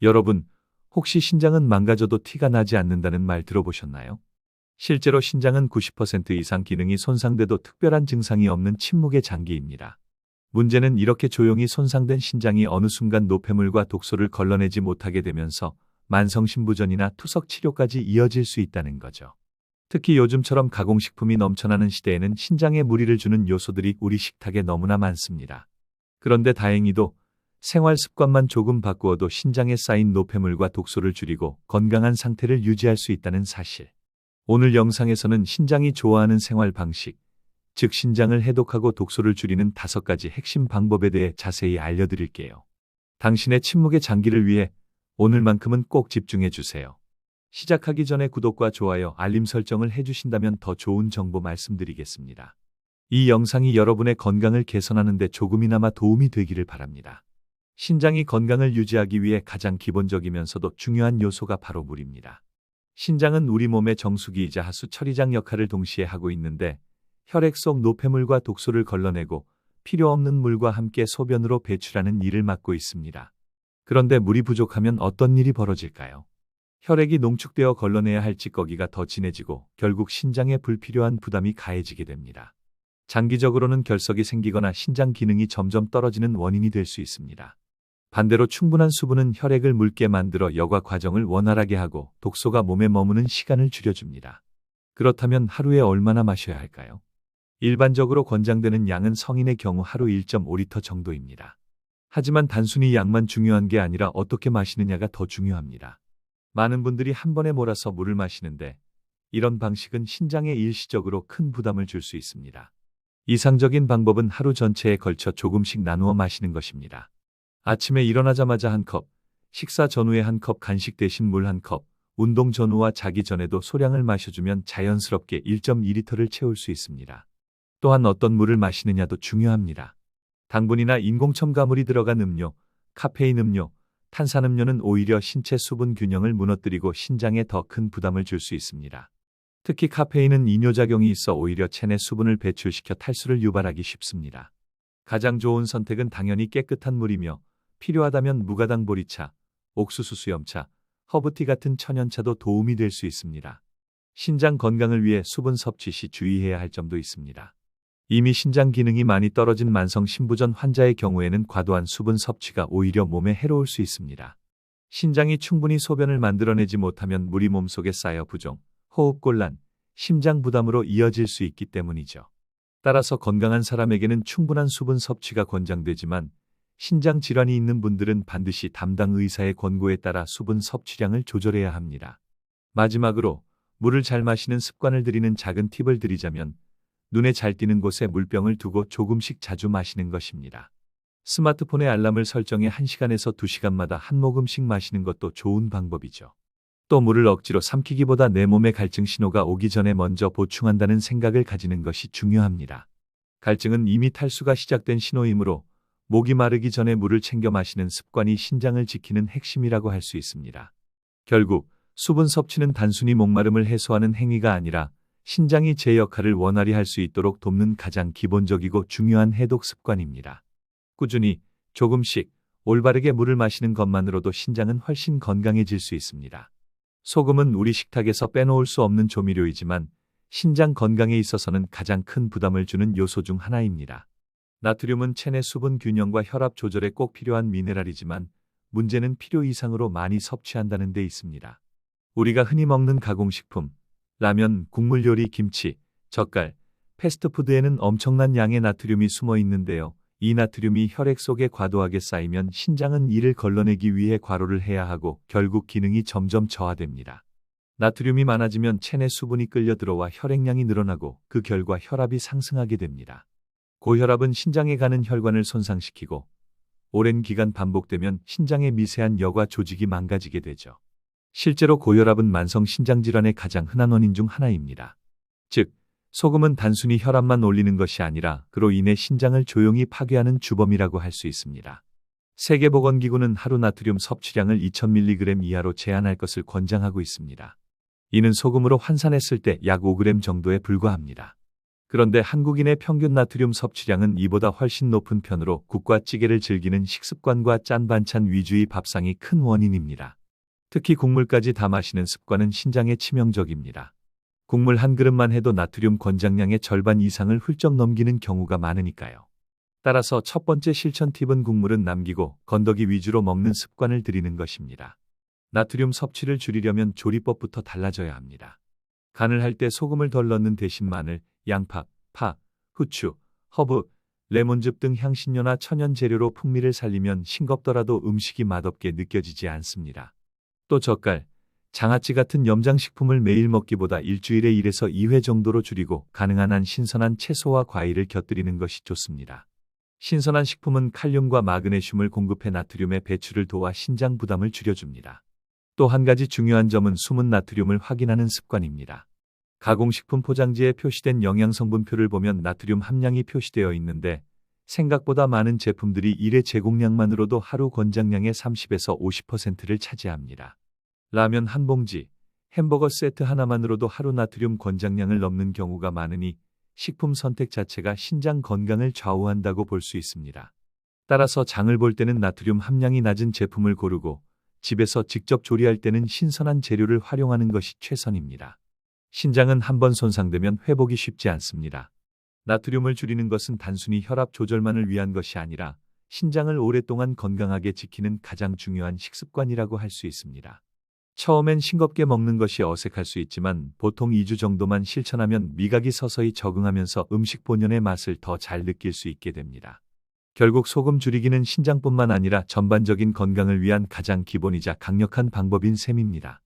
여러분, 혹시 신장은 망가져도 티가 나지 않는다는 말 들어보셨나요? 실제로 신장은 90% 이상 기능이 손상돼도 특별한 증상이 없는 침묵의 장기입니다. 문제는 이렇게 조용히 손상된 신장이 어느 순간 노폐물과 독소를 걸러내지 못하게 되면서 만성신부전이나 투석 치료까지 이어질 수 있다는 거죠. 특히 요즘처럼 가공식품이 넘쳐나는 시대에는 신장에 무리를 주는 요소들이 우리 식탁에 너무나 많습니다. 그런데 다행히도 생활 습관만 조금 바꾸어도 신장에 쌓인 노폐물과 독소를 줄이고 건강한 상태를 유지할 수 있다는 사실. 오늘 영상에서는 신장이 좋아하는 생활 방식, 즉 신장을 해독하고 독소를 줄이는 5가지 핵심 방법에 대해 자세히 알려드릴게요. 당신의 침묵의 장기를 위해 오늘만큼은 꼭 집중해 주세요. 시작하기 전에 구독과 좋아요, 알림 설정을 해주신다면 더 좋은 정보 말씀드리겠습니다. 이 영상이 여러분의 건강을 개선하는 데 조금이나마 도움이 되기를 바랍니다. 신장이 건강을 유지하기 위해 가장 기본적이면서도 중요한 요소가 바로 물입니다. 신장은 우리 몸의 정수기이자 하수 처리장 역할을 동시에 하고 있는데 혈액 속 노폐물과 독소를 걸러내고 필요 없는 물과 함께 소변으로 배출하는 일을 맡고 있습니다. 그런데 물이 부족하면 어떤 일이 벌어질까요? 혈액이 농축되어 걸러내야 할 찌꺼기가 더 진해지고 결국 신장에 불필요한 부담이 가해지게 됩니다. 장기적으로는 결석이 생기거나 신장 기능이 점점 떨어지는 원인이 될 수 있습니다. 반대로 충분한 수분은 혈액을 묽게 만들어 여과 과정을 원활하게 하고 독소가 몸에 머무는 시간을 줄여줍니다. 그렇다면 하루에 얼마나 마셔야 할까요? 일반적으로 권장되는 양은 성인의 경우 하루 1.5리터 정도입니다. 하지만 단순히 양만 중요한 게 아니라 어떻게 마시느냐가 더 중요합니다. 많은 분들이 한 번에 몰아서 물을 마시는데 이런 방식은 신장에 일시적으로 큰 부담을 줄 수 있습니다. 이상적인 방법은 하루 전체에 걸쳐 조금씩 나누어 마시는 것입니다. 아침에 일어나자마자 1컵, 식사 전후에 1컵, 간식 대신 물 1컵, 운동 전후와 자기 전에도 소량을 마셔주면 자연스럽게 1.2리터를 채울 수 있습니다. 또한 어떤 물을 마시느냐도 중요합니다. 당분이나 인공 첨가물이 들어간 음료, 카페인 음료, 탄산음료는 오히려 신체 수분 균형을 무너뜨리고 신장에 더 큰 부담을 줄 수 있습니다. 특히 카페인은 이뇨작용이 있어 오히려 체내 수분을 배출시켜 탈수를 유발하기 쉽습니다. 가장 좋은 선택은 당연히 깨끗한 물이며 필요하다면 무가당 보리차, 옥수수 수염차, 허브티 같은 천연차도 도움이 될 수 있습니다. 신장 건강을 위해 수분 섭취 시 주의해야 할 점도 있습니다. 이미 신장 기능이 많이 떨어진 만성 신부전 환자의 경우에는 과도한 수분 섭취가 오히려 몸에 해로울 수 있습니다. 신장이 충분히 소변을 만들어내지 못하면 물이 몸속에 쌓여 부종, 호흡곤란, 심장 부담으로 이어질 수 있기 때문이죠. 따라서 건강한 사람에게는 충분한 수분 섭취가 권장되지만 신장 질환이 있는 분들은 반드시 담당 의사의 권고에 따라 수분 섭취량을 조절해야 합니다. 마지막으로 물을 잘 마시는 습관을 들이는 작은 팁을 드리자면 눈에 잘 띄는 곳에 물병을 두고 조금씩 자주 마시는 것입니다. 스마트폰에 알람을 설정해 1시간에서 2시간마다 한 모금씩 마시는 것도 좋은 방법이죠. 또 물을 억지로 삼키기보다 내 몸에 갈증 신호가 오기 전에 먼저 보충한다는 생각을 가지는 것이 중요합니다. 갈증은 이미 탈수가 시작된 신호이므로 목이 마르기 전에 물을 챙겨 마시는 습관이 신장을 지키는 핵심이라고 할 수 있습니다. 결국 수분 섭취는 단순히 목마름을 해소하는 행위가 아니라 신장이 제 역할을 원활히 할 수 있도록 돕는 가장 기본적이고 중요한 해독 습관입니다. 꾸준히 조금씩 올바르게 물을 마시는 것만으로도 신장은 훨씬 건강해질 수 있습니다. 소금은 우리 식탁에서 빼놓을 수 없는 조미료이지만 신장 건강에 있어서는 가장 큰 부담을 주는 요소 중 하나입니다. 나트륨은 체내 수분 균형과 혈압 조절에 꼭 필요한 미네랄이지만 문제는 필요 이상으로 많이 섭취한다는 데 있습니다. 우리가 흔히 먹는 가공식품, 라면, 국물 요리, 김치, 젓갈, 패스트푸드에는 엄청난 양의 나트륨이 숨어 있는데요. 이 나트륨이 혈액 속에 과도하게 쌓이면 신장은 이를 걸러내기 위해 과로를 해야 하고 결국 기능이 점점 저하됩니다. 나트륨이 많아지면 체내 수분이 끌려 들어와 혈액량이 늘어나고 그 결과 혈압이 상승하게 됩니다. 고혈압은 신장에 가는 혈관을 손상시키고 오랜 기간 반복되면 신장의 미세한 여과 조직이 망가지게 되죠. 실제로 고혈압은 만성 신장질환의 가장 흔한 원인 중 하나입니다. 즉, 소금은 단순히 혈압만 올리는 것이 아니라 그로 인해 신장을 조용히 파괴하는 주범이라고 할 수 있습니다. 세계보건기구는 하루 나트륨 섭취량을 2000mg 이하로 제한할 것을 권장하고 있습니다. 이는 소금으로 환산했을 때 약 5g 정도에 불과합니다. 그런데 한국인의 평균 나트륨 섭취량은 이보다 훨씬 높은 편으로 국과 찌개를 즐기는 식습관과 짠 반찬 위주의 밥상이 큰 원인입니다. 특히 국물까지 다 마시는 습관은 신장에 치명적입니다. 국물 한 그릇만 해도 나트륨 권장량의 절반 이상을 훌쩍 넘기는 경우가 많으니까요. 따라서 첫 번째 실천 팁은 국물은 남기고 건더기 위주로 먹는 습관을 들이는 것입니다. 나트륨 섭취를 줄이려면 조리법부터 달라져야 합니다. 간을 할 때 소금을 덜 넣는 대신 마늘, 양파, 파, 후추, 허브, 레몬즙 등 향신료나 천연 재료로 풍미를 살리면 싱겁더라도 음식이 맛없게 느껴지지 않습니다. 또 젓갈, 장아찌 같은 염장식품을 매일 먹기보다 일주일에 1에서 2회 정도로 줄이고 가능한 한 신선한 채소와 과일을 곁들이는 것이 좋습니다. 신선한 식품은 칼륨과 마그네슘을 공급해 나트륨의 배출을 도와 신장 부담을 줄여줍니다. 또 한 가지 중요한 점은 숨은 나트륨을 확인하는 습관입니다. 가공식품 포장지에 표시된 영양성분표를 보면 나트륨 함량이 표시되어 있는데 생각보다 많은 제품들이 일회 제공량만으로도 하루 권장량의 30에서 50%를 차지합니다. 라면 한 봉지, 햄버거 세트 하나만으로도 하루 나트륨 권장량을 넘는 경우가 많으니 식품 선택 자체가 신장 건강을 좌우한다고 볼 수 있습니다. 따라서 장을 볼 때는 나트륨 함량이 낮은 제품을 고르고 집에서 직접 조리할 때는 신선한 재료를 활용하는 것이 최선입니다. 신장은 한번 손상되면 회복이 쉽지 않습니다. 나트륨을 줄이는 것은 단순히 혈압 조절만을 위한 것이 아니라 신장을 오랫동안 건강하게 지키는 가장 중요한 식습관이라고 할 수 있습니다. 처음엔 싱겁게 먹는 것이 어색할 수 있지만 보통 2주 정도만 실천하면 미각이 서서히 적응하면서 음식 본연의 맛을 더 잘 느낄 수 있게 됩니다. 결국 소금 줄이기는 신장뿐만 아니라 전반적인 건강을 위한 가장 기본이자 강력한 방법인 셈입니다.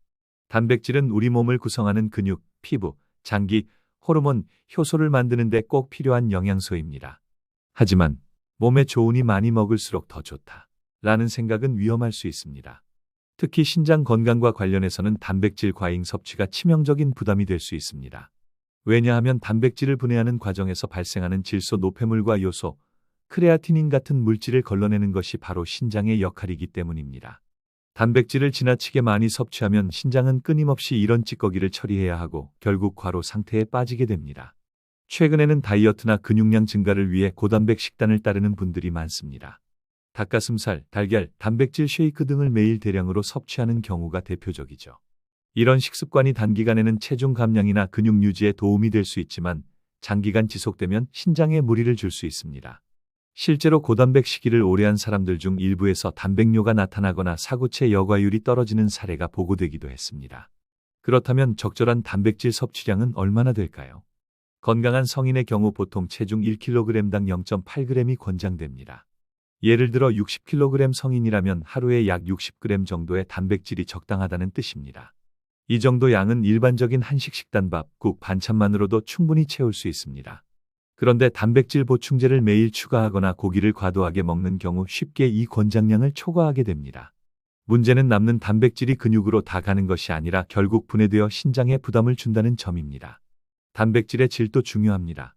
단백질은 우리 몸을 구성하는 근육, 피부, 장기, 호르몬, 효소를 만드는 데 꼭 필요한 영양소입니다. 하지만 몸에 좋으니 많이 먹을수록 더 좋다 라는 생각은 위험할 수 있습니다. 특히 신장 건강과 관련해서는 단백질 과잉 섭취가 치명적인 부담이 될 수 있습니다. 왜냐하면 단백질을 분해하는 과정에서 발생하는 질소 노폐물과 요소, 크레아티닌 같은 물질을 걸러내는 것이 바로 신장의 역할이기 때문입니다. 단백질을 지나치게 많이 섭취하면 신장은 끊임없이 이런 찌꺼기를 처리해야 하고 결국 과로 상태에 빠지게 됩니다. 최근에는 다이어트나 근육량 증가를 위해 고단백 식단을 따르는 분들이 많습니다. 닭가슴살, 달걀, 단백질 쉐이크 등을 매일 대량으로 섭취하는 경우가 대표적이죠. 이런 식습관이 단기간에는 체중 감량이나 근육 유지에 도움이 될 수 있지만 장기간 지속되면 신장에 무리를 줄 수 있습니다. 실제로 고단백 식이를 오래 한 사람들 중 일부에서 단백뇨가 나타나거나 사구체 여과율이 떨어지는 사례가 보고되기도 했습니다. 그렇다면 적절한 단백질 섭취량은 얼마나 될까요? 건강한 성인의 경우 보통 체중 1kg당 0.8g이 권장됩니다. 예를 들어 60kg 성인이라면 하루에 약 60g 정도의 단백질이 적당하다는 뜻입니다. 이 정도 양은 일반적인 한식 식단밥, 국, 반찬만으로도 충분히 채울 수 있습니다. 그런데 단백질 보충제를 매일 추가하거나 고기를 과도하게 먹는 경우 쉽게 이 권장량을 초과하게 됩니다. 문제는 남는 단백질이 근육으로 다 가는 것이 아니라 결국 분해되어 신장에 부담을 준다는 점입니다. 단백질의 질도 중요합니다.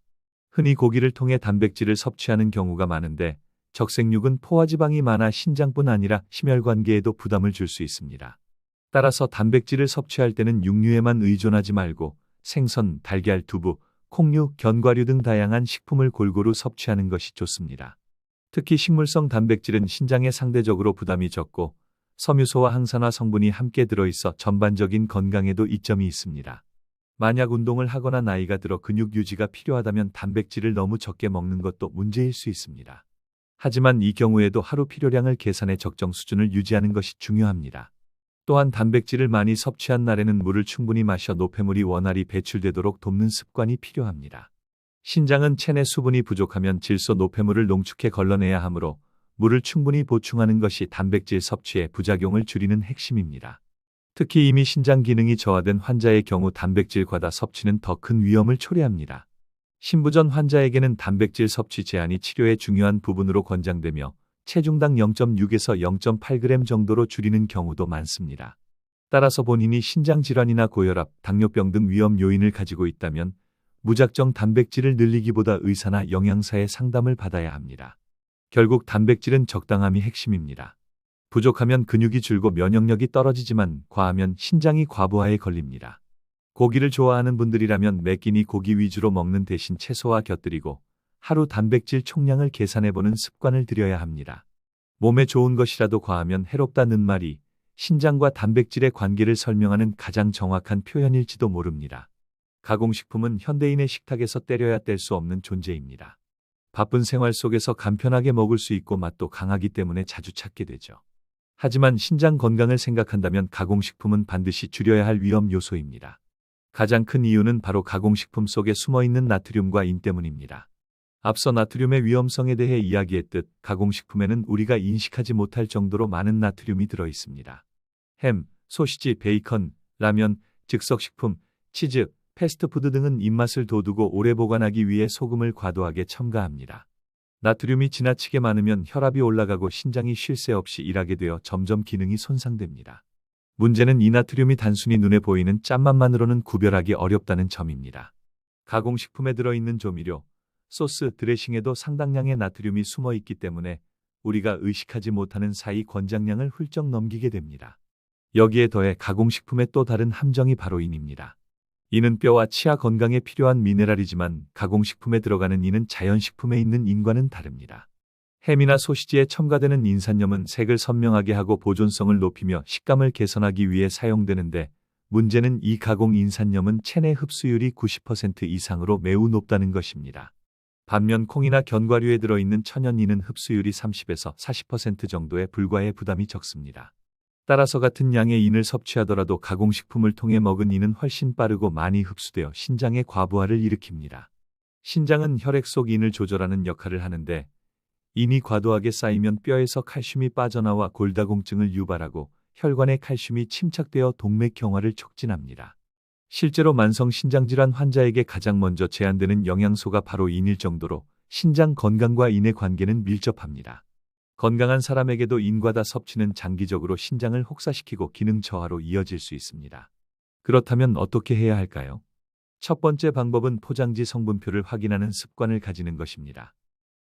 흔히 고기를 통해 단백질을 섭취하는 경우가 많은데 적색육은 포화지방이 많아 신장뿐 아니라 심혈관계에도 부담을 줄 수 있습니다. 따라서 단백질을 섭취할 때는 육류에만 의존하지 말고 생선, 달걀, 두부, 콩류, 견과류 등 다양한 식품을 골고루 섭취하는 것이 좋습니다. 특히 식물성 단백질은 신장에 상대적으로 부담이 적고 섬유소와 항산화 성분이 함께 들어있어 전반적인 건강에도 이점이 있습니다. 만약 운동을 하거나 나이가 들어 근육 유지가 필요하다면 단백질을 너무 적게 먹는 것도 문제일 수 있습니다. 하지만 이 경우에도 하루 필요량을 계산해 적정 수준을 유지하는 것이 중요합니다. 또한 단백질을 많이 섭취한 날에는 물을 충분히 마셔 노폐물이 원활히 배출되도록 돕는 습관이 필요합니다. 신장은 체내 수분이 부족하면 질소 노폐물을 농축해 걸러내야 하므로 물을 충분히 보충하는 것이 단백질 섭취의 부작용을 줄이는 핵심입니다. 특히 이미 신장 기능이 저하된 환자의 경우 단백질 과다 섭취는 더 큰 위험을 초래합니다. 신부전 환자에게는 단백질 섭취 제한이 치료의 중요한 부분으로 권장되며 체중당 0.6에서 0.8g 정도로 줄이는 경우도 많습니다. 따라서 본인이 신장질환이나 고혈압, 당뇨병 등 위험 요인을 가지고 있다면 무작정 단백질을 늘리기보다 의사나 영양사의 상담을 받아야 합니다. 결국 단백질은 적당함이 핵심입니다. 부족하면 근육이 줄고 면역력이 떨어지지만 과하면 신장이 과부하에 걸립니다. 고기를 좋아하는 분들이라면 매 끼니 고기 위주로 먹는 대신 채소와 곁들이고 하루 단백질 총량을 계산해보는 습관을 들여야 합니다. 몸에 좋은 것이라도 과하면 해롭다는 말이 신장과 단백질의 관계를 설명하는 가장 정확한 표현일지도 모릅니다. 가공식품은 현대인의 식탁에서 때려야 뗄 수 없는 존재입니다. 바쁜 생활 속에서 간편하게 먹을 수 있고 맛도 강하기 때문에 자주 찾게 되죠. 하지만 신장 건강을 생각한다면 가공식품은 반드시 줄여야 할 위험 요소입니다. 가장 큰 이유는 바로 가공식품 속에 숨어있는 나트륨과 인 때문입니다. 앞서 나트륨의 위험성에 대해 이야기했듯 가공식품에는 우리가 인식하지 못할 정도로 많은 나트륨이 들어 있습니다. 햄, 소시지, 베이컨, 라면, 즉석식품, 치즈, 패스트푸드 등은 입맛을 돋우고 오래 보관하기 위해 소금을 과도하게 첨가합니다. 나트륨이 지나치게 많으면 혈압이 올라가고 신장이 쉴 새 없이 일하게 되어 점점 기능이 손상됩니다. 문제는 이 나트륨이 단순히 눈에 보이는 짠맛만으로는 구별하기 어렵다는 점입니다. 가공식품에 들어있는 조미료, 소스, 드레싱에도 상당량의 나트륨이 숨어 있기 때문에 우리가 의식하지 못하는 사이 권장량을 훌쩍 넘기게 됩니다. 여기에 더해 가공식품의 또 다른 함정이 바로 인입니다. 인은 뼈와 치아 건강에 필요한 미네랄이지만 가공식품에 들어가는 인은 자연식품에 있는 인과는 다릅니다. 햄이나 소시지에 첨가되는 인산염은 색을 선명하게 하고 보존성을 높이며 식감을 개선하기 위해 사용되는데 문제는 이 가공 인산염은 체내 흡수율이 90% 이상으로 매우 높다는 것입니다. 반면 콩이나 견과류에 들어있는 천연인은 흡수율이 30에서 40% 정도에 불과해 부담이 적습니다. 따라서 같은 양의 인을 섭취하더라도 가공식품을 통해 먹은 인은 훨씬 빠르고 많이 흡수되어 신장의 과부하를 일으킵니다. 신장은 혈액 속 인을 조절하는 역할을 하는데 인이 과도하게 쌓이면 뼈에서 칼슘이 빠져나와 골다공증을 유발하고 혈관에 칼슘이 침착되어 동맥경화를 촉진합니다. 실제로 만성 신장질환 환자에게 가장 먼저 제한되는 영양소가 바로 인일 정도로 신장 건강과 인의 관계는 밀접합니다. 건강한 사람에게도 인과다 섭취는 장기적으로 신장을 혹사시키고 기능 저하로 이어질 수 있습니다. 그렇다면 어떻게 해야 할까요? 첫 번째 방법은 포장지 성분표를 확인하는 습관을 가지는 것입니다.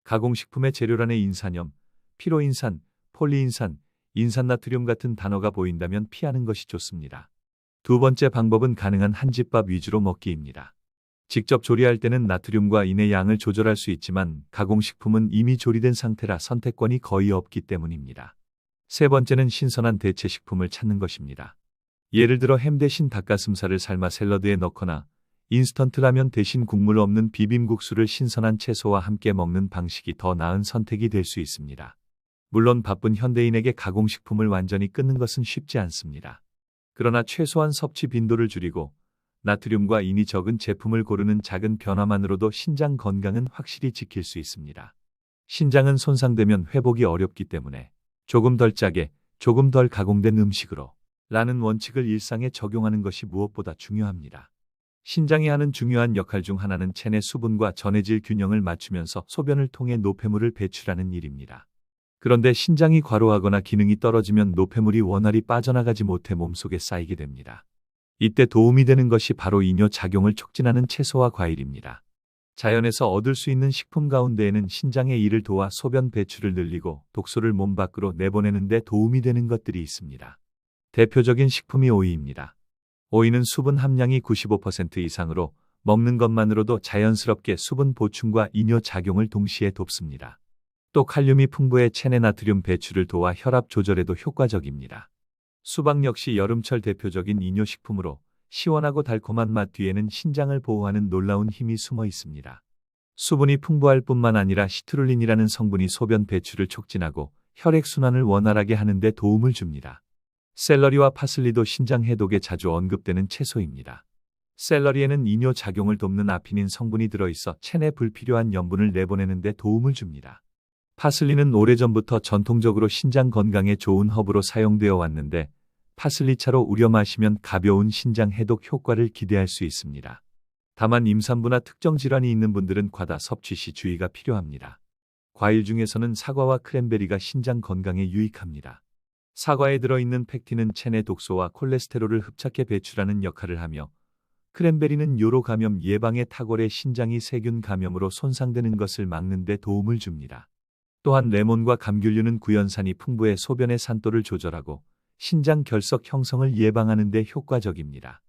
가공식품의 재료란에 인산염, 피로인산, 폴리인산, 인산나트륨 같은 단어가 보인다면 피하는 것이 좋습니다. 두 번째 방법은 가능한 한 집밥 위주로 먹기입니다. 직접 조리할 때는 나트륨과 인의 양을 조절할 수 있지만 가공식품은 이미 조리된 상태라 선택권이 거의 없기 때문입니다. 세 번째는 신선한 대체 식품을 찾는 것입니다. 예를 들어 햄 대신 닭가슴살을 삶아 샐러드에 넣거나 인스턴트 라면 대신 국물 없는 비빔국수를 신선한 채소와 함께 먹는 방식이 더 나은 선택이 될 수 있습니다. 물론 바쁜 현대인에게 가공식품을 완전히 끊는 것은 쉽지 않습니다. 그러나 최소한 섭취 빈도를 줄이고 나트륨과 인이 적은 제품을 고르는 작은 변화만으로도 신장 건강은 확실히 지킬 수 있습니다. 신장은 손상되면 회복이 어렵기 때문에 조금 덜 짜게, 조금 덜 가공된 음식으로 라는 원칙을 일상에 적용하는 것이 무엇보다 중요합니다. 신장이 하는 중요한 역할 중 하나는 체내 수분과 전해질 균형을 맞추면서 소변을 통해 노폐물을 배출하는 일입니다. 그런데 신장이 과로하거나 기능이 떨어지면 노폐물이 원활히 빠져나가지 못해 몸속에 쌓이게 됩니다. 이때 도움이 되는 것이 바로 이뇨 작용을 촉진하는 채소와 과일입니다. 자연에서 얻을 수 있는 식품 가운데에는 신장의 일을 도와 소변 배출을 늘리고 독소를 몸 밖으로 내보내는 데 도움이 되는 것들이 있습니다. 대표적인 식품이 오이입니다. 오이는 수분 함량이 95% 이상으로 먹는 것만으로도 자연스럽게 수분 보충과 이뇨 작용을 동시에 돕습니다. 또 칼륨이 풍부해 체내 나트륨 배출을 도와 혈압 조절에도 효과적입니다. 수박 역시 여름철 대표적인 이뇨식품으로 시원하고 달콤한 맛 뒤에는 신장을 보호하는 놀라운 힘이 숨어 있습니다. 수분이 풍부할 뿐만 아니라 시트룰린이라는 성분이 소변 배출을 촉진하고 혈액순환을 원활하게 하는 데 도움을 줍니다. 샐러리와 파슬리도 신장 해독에 자주 언급되는 채소입니다. 샐러리에는 이뇨 작용을 돕는 아피닌 성분이 들어있어 체내 불필요한 염분을 내보내는 데 도움을 줍니다. 파슬리는 오래전부터 전통적으로 신장 건강에 좋은 허브로 사용되어 왔는데 파슬리차로 우려 마시면 가벼운 신장 해독 효과를 기대할 수 있습니다. 다만 임산부나 특정 질환이 있는 분들은 과다 섭취 시 주의가 필요합니다. 과일 중에서는 사과와 크랜베리가 신장 건강에 유익합니다. 사과에 들어있는 펙틴은 체내 독소와 콜레스테롤을 흡착해 배출하는 역할을 하며 크랜베리는 요로 감염 예방에 탁월해 신장이 세균 감염으로 손상되는 것을 막는 데 도움을 줍니다. 또한 레몬과 감귤류는 구연산이 풍부해 소변의 산도를 조절하고 신장 결석 형성을 예방하는 데 효과적입니다.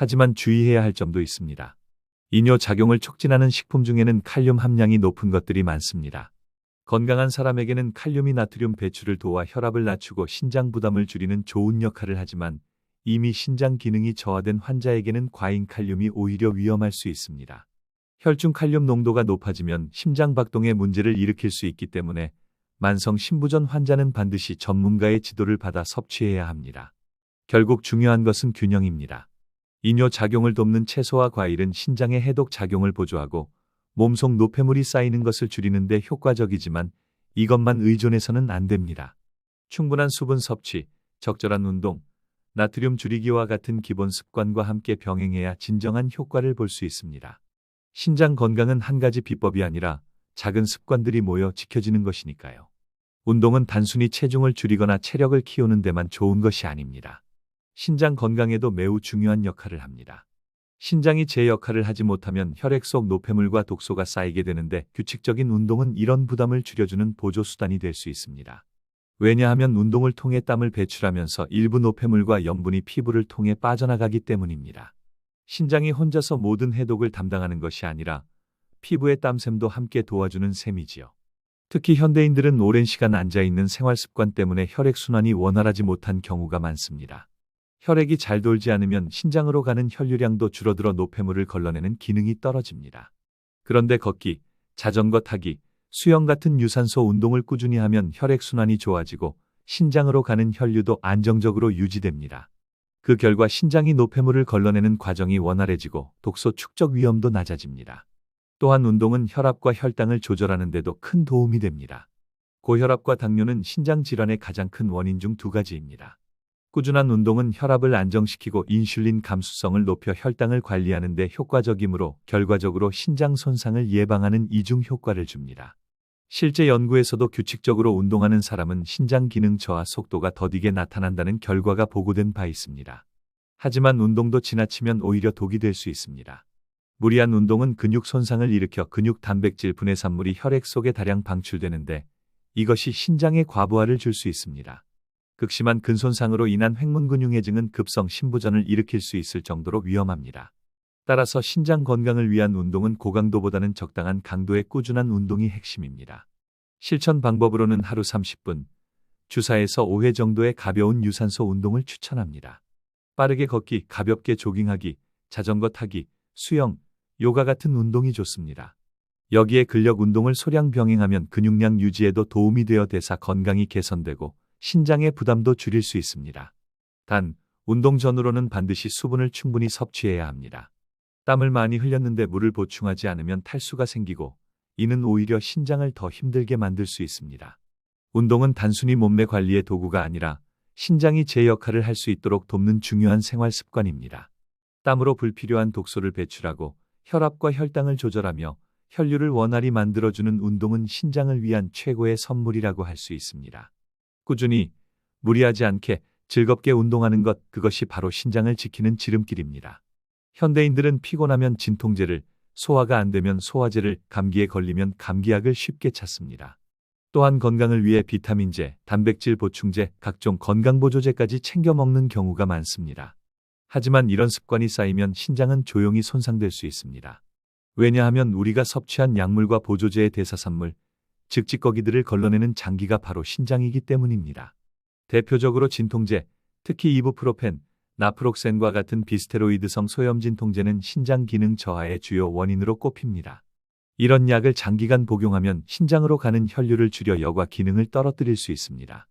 하지만 주의해야 할 점도 있습니다. 이뇨 작용을 촉진하는 식품 중에는 칼륨 함량이 높은 것들이 많습니다. 건강한 사람에게는 칼륨이 나트륨 배출을 도와 혈압을 낮추고 신장 부담을 줄이는 좋은 역할을 하지만 이미 신장 기능이 저하된 환자에게는 과잉 칼륨이 오히려 위험할 수 있습니다. 혈중 칼륨 농도가 높아지면 심장 박동에 문제를 일으킬 수 있기 때문에 만성 신부전 환자는 반드시 전문가의 지도를 받아 섭취해야 합니다. 결국 중요한 것은 균형입니다. 이뇨 작용을 돕는 채소와 과일은 신장의 해독 작용을 보조하고 몸속 노폐물이 쌓이는 것을 줄이는 데 효과적이지만 이것만 의존해서는 안 됩니다. 충분한 수분 섭취, 적절한 운동, 나트륨 줄이기와 같은 기본 습관과 함께 병행해야 진정한 효과를 볼 수 있습니다. 신장 건강은 한 가지 비법이 아니라 작은 습관들이 모여 지켜지는 것이니까요. 운동은 단순히 체중을 줄이거나 체력을 키우는 데만 좋은 것이 아닙니다. 신장 건강에도 매우 중요한 역할을 합니다. 신장이 제 역할을 하지 못하면 혈액 속 노폐물과 독소가 쌓이게 되는데 규칙적인 운동은 이런 부담을 줄여주는 보조수단이 될 수 있습니다. 왜냐하면 운동을 통해 땀을 배출하면서 일부 노폐물과 염분이 피부를 통해 빠져나가기 때문입니다. 신장이 혼자서 모든 해독을 담당하는 것이 아니라 피부의 땀샘도 함께 도와주는 셈이지요. 특히 현대인들은 오랜 시간 앉아있는 생활 습관 때문에 혈액순환이 원활하지 못한 경우가 많습니다. 혈액이 잘 돌지 않으면 신장으로 가는 혈류량도 줄어들어 노폐물을 걸러내는 기능이 떨어집니다. 그런데 걷기, 자전거 타기, 수영 같은 유산소 운동을 꾸준히 하면 혈액순환이 좋아지고 신장으로 가는 혈류도 안정적으로 유지됩니다. 그 결과 신장이 노폐물을 걸러내는 과정이 원활해지고 독소 축적 위험도 낮아집니다. 또한 운동은 혈압과 혈당을 조절하는 데도 큰 도움이 됩니다. 고혈압과 당뇨는 신장 질환의 가장 큰 원인 중 두 가지입니다. 꾸준한 운동은 혈압을 안정시키고 인슐린 감수성을 높여 혈당을 관리하는 데 효과적이므로 결과적으로 신장 손상을 예방하는 이중 효과를 줍니다. 실제 연구에서도 규칙적으로 운동하는 사람은 신장 기능 저하 속도가 더디게 나타난다는 결과가 보고된 바 있습니다. 하지만 운동도 지나치면 오히려 독이 될 수 있습니다. 무리한 운동은 근육 손상을 일으켜 근육 단백질 분해산물이 혈액 속에 다량 방출되는데 이것이 신장에 과부하를 줄 수 있습니다. 극심한 근손상으로 인한 횡문근육해증은 급성 신부전을 일으킬 수 있을 정도로 위험합니다. 따라서 신장 건강을 위한 운동은 고강도보다는 적당한 강도의 꾸준한 운동이 핵심입니다. 실천 방법으로는 하루 30분, 주 4에서 5회 정도의 가벼운 유산소 운동을 추천합니다. 빠르게 걷기, 가볍게 조깅하기, 자전거 타기, 수영, 요가 같은 운동이 좋습니다. 여기에 근력 운동을 소량 병행하면 근육량 유지에도 도움이 되어 대사 건강이 개선되고 신장의 부담도 줄일 수 있습니다. 단, 운동 전후로는 반드시 수분을 충분히 섭취해야 합니다. 땀을 많이 흘렸는데 물을 보충하지 않으면 탈수가 생기고 이는 오히려 신장을 더 힘들게 만들 수 있습니다. 운동은 단순히 몸매 관리의 도구가 아니라 신장이 제 역할을 할 수 있도록 돕는 중요한 생활 습관입니다. 땀으로 불필요한 독소를 배출하고 혈압과 혈당을 조절하며 혈류를 원활히 만들어주는 운동은 신장을 위한 최고의 선물이라고 할 수 있습니다. 꾸준히, 무리하지 않게 즐겁게 운동하는 것, 그것이 바로 신장을 지키는 지름길입니다. 현대인들은 피곤하면 진통제를, 소화가 안 되면 소화제를, 감기에 걸리면 감기약을 쉽게 찾습니다. 또한 건강을 위해 비타민제, 단백질 보충제, 각종 건강보조제까지 챙겨 먹는 경우가 많습니다. 하지만 이런 습관이 쌓이면 신장은 조용히 손상될 수 있습니다. 왜냐하면 우리가 섭취한 약물과 보조제의 대사산물, 즉 찌꺼기들을 걸러내는 장기가 바로 신장이기 때문입니다. 대표적으로 진통제, 특히 이부프로펜, 나프록센과 같은 비스테로이드성 소염 진통제는 신장 기능 저하의 주요 원인으로 꼽힙니다. 이런 약을 장기간 복용하면 신장으로 가는 혈류를 줄여 여과 기능을 떨어뜨릴 수 있습니다.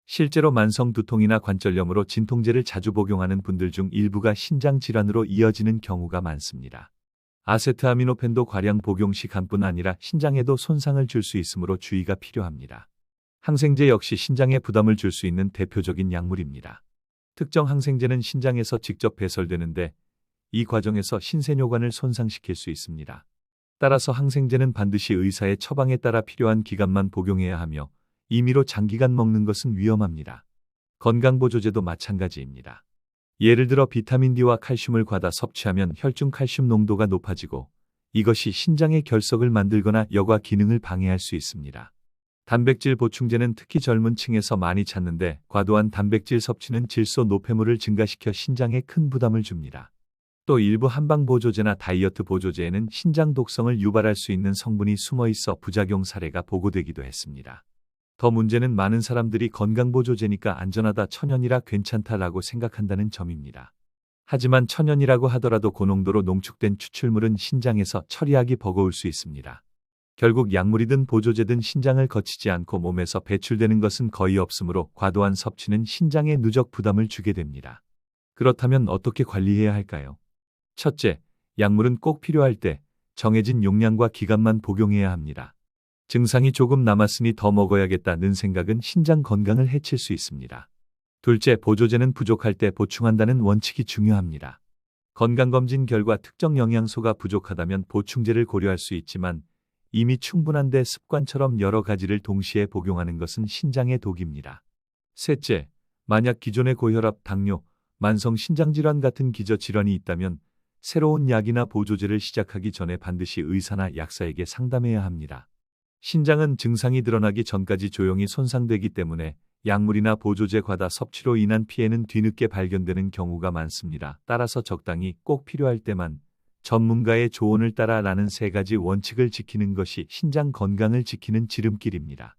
실제로 만성 두통이나 관절염으로 진통제를 자주 복용하는 분들 중 일부가 신장 질환으로 이어지는 경우가 많습니다. 아세트아미노펜도 과량 복용 시 간뿐 아니라 신장에도 손상을 줄 수 있으므로 주의가 필요합니다. 항생제 역시 신장에 부담을 줄 수 있는 대표적인 약물입니다. 특정 항생제는 신장에서 직접 배설되는데 이 과정에서 신세뇨관을 손상시킬 수 있습니다. 따라서 항생제는 반드시 의사의 처방에 따라 필요한 기간만 복용해야 하며 임의로 장기간 먹는 것은 위험합니다. 건강보조제도 마찬가지입니다. 예를 들어 비타민D와 칼슘을 과다 섭취하면 혈중 칼슘 농도가 높아지고 이것이 신장의 결석을 만들거나 여과 기능을 방해할 수 있습니다. 단백질 보충제는 특히 젊은 층에서 많이 찾는데 과도한 단백질 섭취는 질소 노폐물을 증가시켜 신장에 큰 부담을 줍니다. 또 일부 한방보조제나 다이어트 보조제에는 신장 독성을 유발할 수 있는 성분이 숨어 있어 부작용 사례가 보고되기도 했습니다. 더 문제는 많은 사람들이 건강보조제니까 안전하다, 천연이라 괜찮다라고 생각한다는 점입니다. 하지만 천연이라고 하더라도 고농도로 농축된 추출물은 신장에서 처리하기 버거울 수 있습니다. 결국 약물이든 보조제든 신장을 거치지 않고 몸에서 배출되는 것은 거의 없으므로 과도한 섭취는 신장에 누적 부담을 주게 됩니다. 그렇다면 어떻게 관리해야 할까요? 첫째, 약물은 꼭 필요할 때 정해진 용량과 기간만 복용해야 합니다. 증상이 조금 남았으니 더 먹어야겠다는 생각은 신장 건강을 해칠 수 있습니다. 둘째, 보조제는 부족할 때 보충한다는 원칙이 중요합니다. 건강검진 결과 특정 영양소가 부족하다면 보충제를 고려할 수 있지만 이미 충분한데 습관처럼 여러 가지를 동시에 복용하는 것은 신장의 독입니다. 셋째, 만약 기존의 고혈압, 당뇨, 만성 신장질환 같은 기저질환이 있다면 새로운 약이나 보조제를 시작하기 전에 반드시 의사나 약사에게 상담해야 합니다. 신장은 증상이 드러나기 전까지 조용히 손상되기 때문에 약물이나 보조제 과다 섭취로 인한 피해는 뒤늦게 발견되는 경우가 많습니다. 따라서 적당히 꼭 필요할 때만 전문가의 조언을 따라라는 세 가지 원칙을 지키는 것이 신장 건강을 지키는 지름길입니다.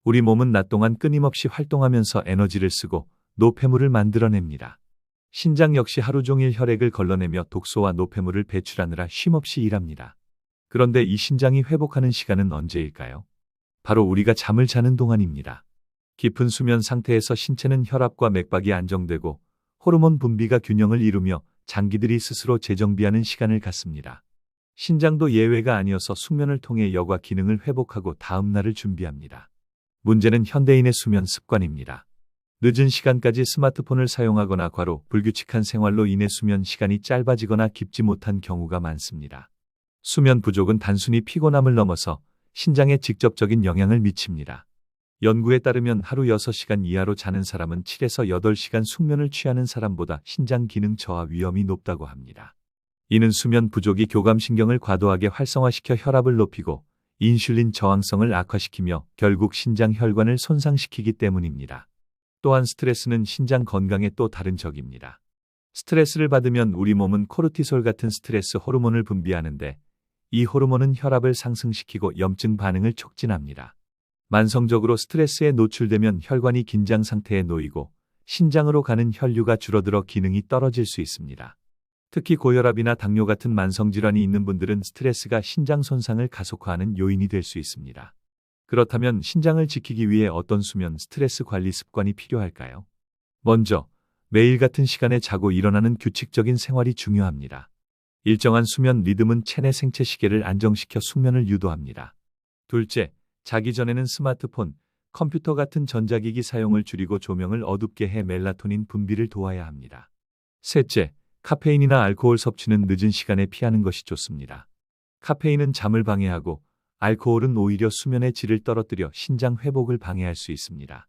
우리 몸은 낮 동안 끊임없이 활동하면서 에너지를 쓰고 노폐물을 만들어냅니다. 신장 역시 하루 종일 혈액을 걸러내며 독소와 노폐물을 배출하느라 쉼없이 일합니다. 그런데 이 신장이 회복하는 시간은 언제일까요? 바로 우리가 잠을 자는 동안입니다. 깊은 수면 상태에서 신체는 혈압과 맥박이 안정되고 호르몬 분비가 균형을 이루며 장기들이 스스로 재정비하는 시간을 갖습니다. 신장도 예외가 아니어서 숙면을 통해 여과 기능을 회복하고 다음 날을 준비합니다. 문제는 현대인의 수면 습관입니다. 늦은 시간까지 스마트폰을 사용하거나 과로 불규칙한 생활로 인해 수면 시간이 짧아지거나 깊지 못한 경우가 많습니다. 수면 부족은 단순히 피곤함을 넘어서 신장에 직접적인 영향을 미칩니다. 연구에 따르면 하루 6시간 이하로 자는 사람은 7에서 8시간 숙면을 취하는 사람보다 신장 기능 저하 위험이 높다고 합니다. 이는 수면 부족이 교감신경을 과도하게 활성화시켜 혈압을 높이고 인슐린 저항성을 악화시키며 결국 신장 혈관을 손상시키기 때문입니다. 또한 스트레스는 신장 건강의 또 다른 적입니다. 스트레스를 받으면 우리 몸은 코르티솔 같은 스트레스 호르몬을 분비하는데 이 호르몬은 혈압을 상승시키고 염증 반응을 촉진합니다. 만성적으로 스트레스에 노출되면 혈관이 긴장 상태에 놓이고 신장으로 가는 혈류가 줄어들어 기능이 떨어질 수 있습니다. 특히 고혈압이나 당뇨 같은 만성질환이 있는 분들은 스트레스가 신장 손상을 가속화하는 요인이 될 수 있습니다. 그렇다면 신장을 지키기 위해 어떤 수면 스트레스 관리 습관이 필요할까요? 먼저, 매일 같은 시간에 자고 일어나는 규칙적인 생활이 중요합니다. 일정한 수면 리듬은 체내 생체 시계를 안정시켜 숙면을 유도합니다. 둘째, 자기 전에는 스마트폰, 컴퓨터 같은 전자기기 사용을 줄이고 조명을 어둡게 해 멜라토닌 분비를 도와야 합니다. 셋째, 카페인이나 알코올 섭취는 늦은 시간에 피하는 것이 좋습니다. 카페인은 잠을 방해하고 알코올은 오히려 수면의 질을 떨어뜨려 신장 회복을 방해할 수 있습니다.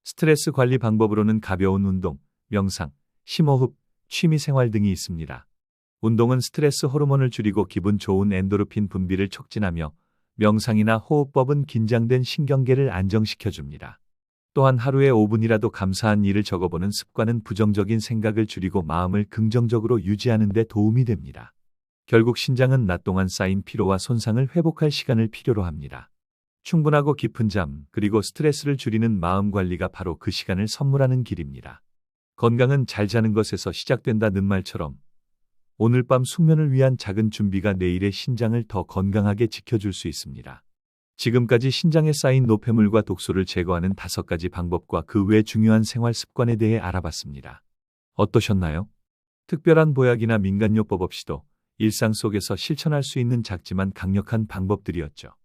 스트레스 관리 방법으로는 가벼운 운동, 명상, 심호흡, 취미생활 등이 있습니다. 운동은 스트레스 호르몬을 줄이고 기분 좋은 엔도르핀 분비를 촉진하며 명상이나 호흡법은 긴장된 신경계를 안정시켜줍니다. 또한 하루에 5분이라도 감사한 일을 적어보는 습관은 부정적인 생각을 줄이고 마음을 긍정적으로 유지하는 데 도움이 됩니다. 결국 신장은 낮 동안 쌓인 피로와 손상을 회복할 시간을 필요로 합니다. 충분하고 깊은 잠, 그리고 스트레스를 줄이는 마음 관리가 바로 그 시간을 선물하는 길입니다. 건강은 잘 자는 것에서 시작된다는 말처럼 오늘 밤 숙면을 위한 작은 준비가 내일의 신장을 더 건강하게 지켜줄 수 있습니다. 지금까지 신장에 쌓인 노폐물과 독소를 제거하는 5가지 방법과 그 외 중요한 생활 습관에 대해 알아봤습니다. 어떠셨나요? 특별한 보약이나 민간요법 없이도 일상 속에서 실천할 수 있는 작지만 강력한 방법들이었죠.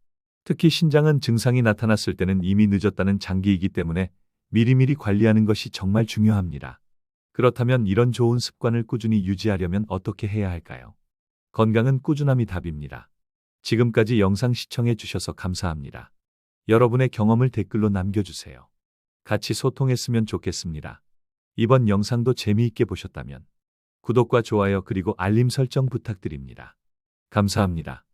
특히 신장은 증상이 나타났을 때는 이미 늦었다는 장기이기 때문에 미리미리 관리하는 것이 정말 중요합니다. 그렇다면 이런 좋은 습관을 꾸준히 유지하려면 어떻게 해야 할까요? 건강은 꾸준함이 답입니다. 지금까지 영상 시청해 주셔서 감사합니다. 여러분의 경험을 댓글로 남겨주세요. 같이 소통했으면 좋겠습니다. 이번 영상도 재미있게 보셨다면 구독과 좋아요 그리고 알림 설정 부탁드립니다. 감사합니다.